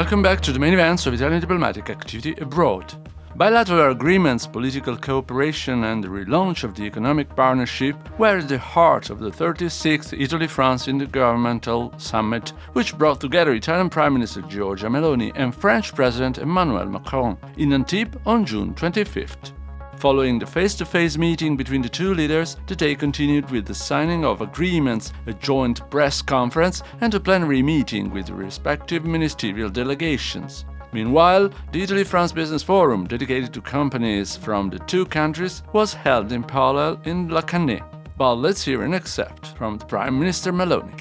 Welcome back to the main events of Italian diplomatic activity abroad. Bilateral agreements, political cooperation and the relaunch of the economic partnership were at the heart of the 36th Italy-France Intergovernmental Summit, which brought together Italian Prime Minister Giorgia Meloni and French President Emmanuel Macron in Antibes on June 25th. Following the face-to-face meeting between the two leaders, the day continued with the signing of agreements, a joint press conference and a plenary meeting with the respective ministerial delegations. Meanwhile, the Italy-France Business Forum, dedicated to companies from the two countries, was held in parallel in La Canée. But let's hear an excerpt from the Prime Minister Meloni.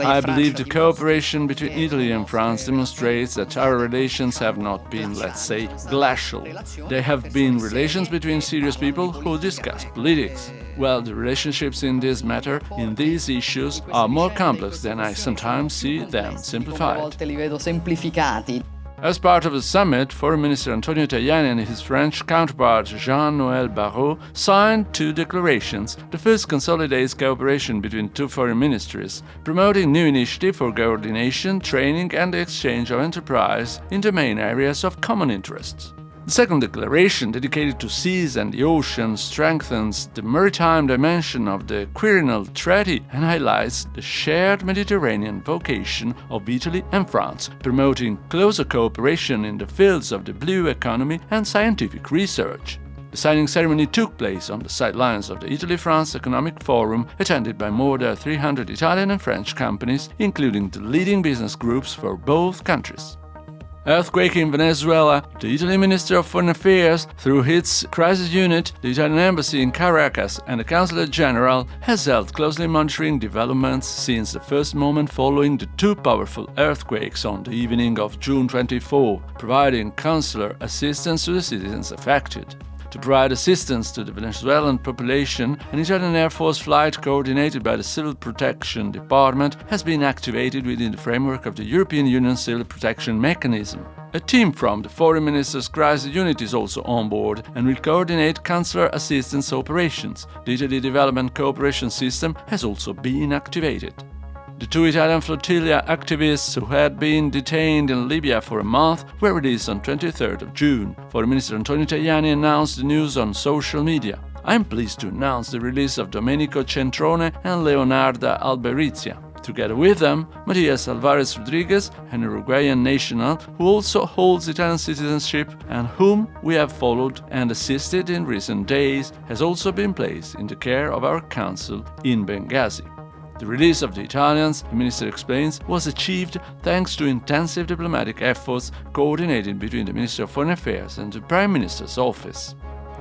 I believe the cooperation between Italy and France demonstrates that our relations have not been, let's say, glacial. They have been relations between serious people who discuss politics. Well, the relationships in this matter, in these issues, are more complex than I sometimes see them simplified. As part of the summit, Foreign Minister Antonio Tajani and his French counterpart Jean-Noël Barrot signed two declarations. The first consolidates cooperation between two foreign ministries, promoting new initiatives for coordination, training and exchange of enterprise in the main areas of common interests. The second declaration, dedicated to seas and the ocean, strengthens the maritime dimension of the Quirinal Treaty and highlights the shared Mediterranean vocation of Italy and France, promoting closer cooperation in the fields of the blue economy and scientific research. The signing ceremony took place on the sidelines of the Italy-France Economic Forum, attended by more than 300 Italian and French companies, including the leading business groups for both countries. Earthquake in Venezuela. The Italian Minister of Foreign Affairs, through its crisis unit, the Italian Embassy in Caracas and the Consulate General, has held closely monitoring developments since the first moment following the two powerful earthquakes on the evening of June 24, providing consular assistance to the citizens affected. To provide assistance to the Venezuelan population, an Italian Air Force flight coordinated by the Civil Protection Department has been activated within the framework of the European Union Civil Protection Mechanism. A team from the Foreign Minister's Crisis Unit is also on board and will coordinate consular assistance operations. The Italy Development Cooperation System has also been activated. The two Italian flotilla activists who had been detained in Libya for a month were released on 23rd of June. Foreign Minister Antonio Tajani announced the news on social media. I am pleased to announce the release of Domenico Centrone and Leonarda Alberizia. Together with them, Matias Alvarez Rodriguez, an Uruguayan national who also holds Italian citizenship and whom we have followed and assisted in recent days, has also been placed in the care of our consul in Benghazi. The release of the Italians, the minister explains, was achieved thanks to intensive diplomatic efforts coordinated between the Ministry of Foreign Affairs and the Prime Minister's office.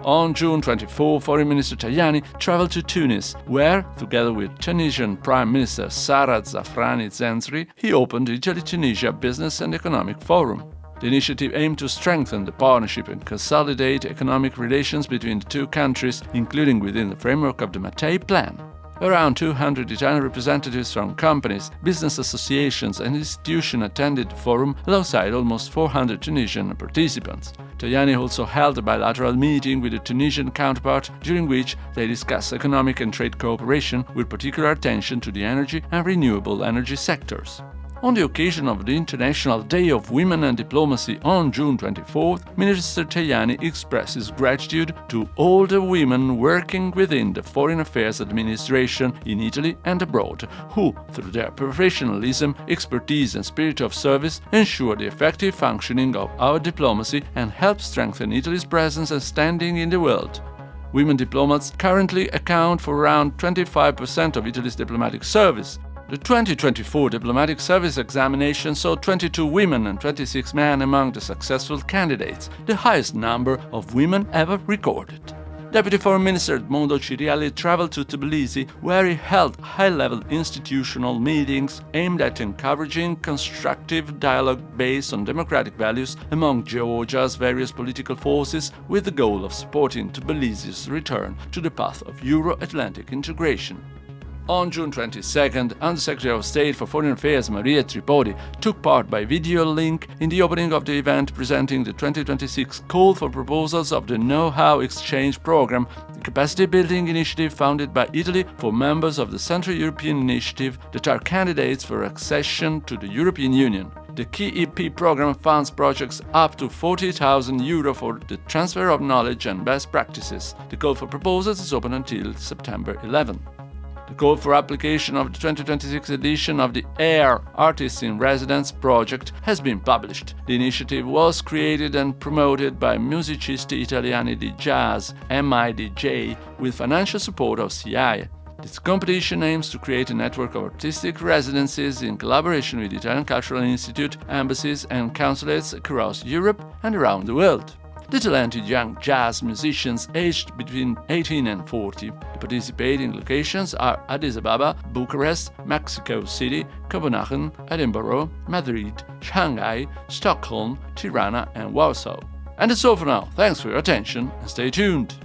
On June 24, Foreign Minister Tajani traveled to Tunis, where, together with Tunisian Prime Minister Sara Zafrani Zenzri, he opened the Italy-Tunisia Business and Economic Forum. The initiative aimed to strengthen the partnership and consolidate economic relations between the two countries, including within the framework of the Mattei Plan. Around 200 Italian representatives from companies, business associations and institutions attended the forum alongside almost 400 Tunisian participants. Tajani also held a bilateral meeting with the Tunisian counterpart, during which they discussed economic and trade cooperation with particular attention to the energy and renewable energy sectors. On the occasion of the International Day of Women and Diplomacy on June 24th, Minister Tajani expresses gratitude to all the women working within the Foreign Affairs Administration in Italy and abroad, who, through their professionalism, expertise and spirit of service, ensure the effective functioning of our diplomacy and help strengthen Italy's presence and standing in the world. Women diplomats currently account for around 25% of Italy's diplomatic service. The 2024 diplomatic service examination saw 22 women and 26 men among the successful candidates, the highest number of women ever recorded. Deputy Foreign Minister Edmondo Cirielli traveled to Tbilisi, where he held high-level institutional meetings aimed at encouraging constructive dialogue based on democratic values among Georgia's various political forces, with the goal of supporting Tbilisi's return to the path of Euro-Atlantic integration. On June 22nd, Undersecretary of State for Foreign Affairs Maria Tripodi took part by video link in the opening of the event presenting the 2026 Call for Proposals of the Know-How Exchange Program, the capacity-building initiative founded by Italy for members of the Central European Initiative that are candidates for accession to the European Union. The KEP program funds projects up to €40,000 for the transfer of knowledge and best practices. The call for proposals is open until September 11. The call for application of the 2026 edition of the AIR Artists in Residence project has been published. The initiative was created and promoted by Musicisti Italiani di Jazz, MIDJ, with financial support of CI. This competition aims to create a network of artistic residencies in collaboration with the Italian Cultural Institute, embassies and consulates across Europe and around the world. The talented young jazz musicians aged between 18 and 40. The participating locations are Addis Ababa, Bucharest, Mexico City, Copenhagen, Edinburgh, Madrid, Shanghai, Stockholm, Tirana and Warsaw. And that's all for now. Thanks for your attention and stay tuned.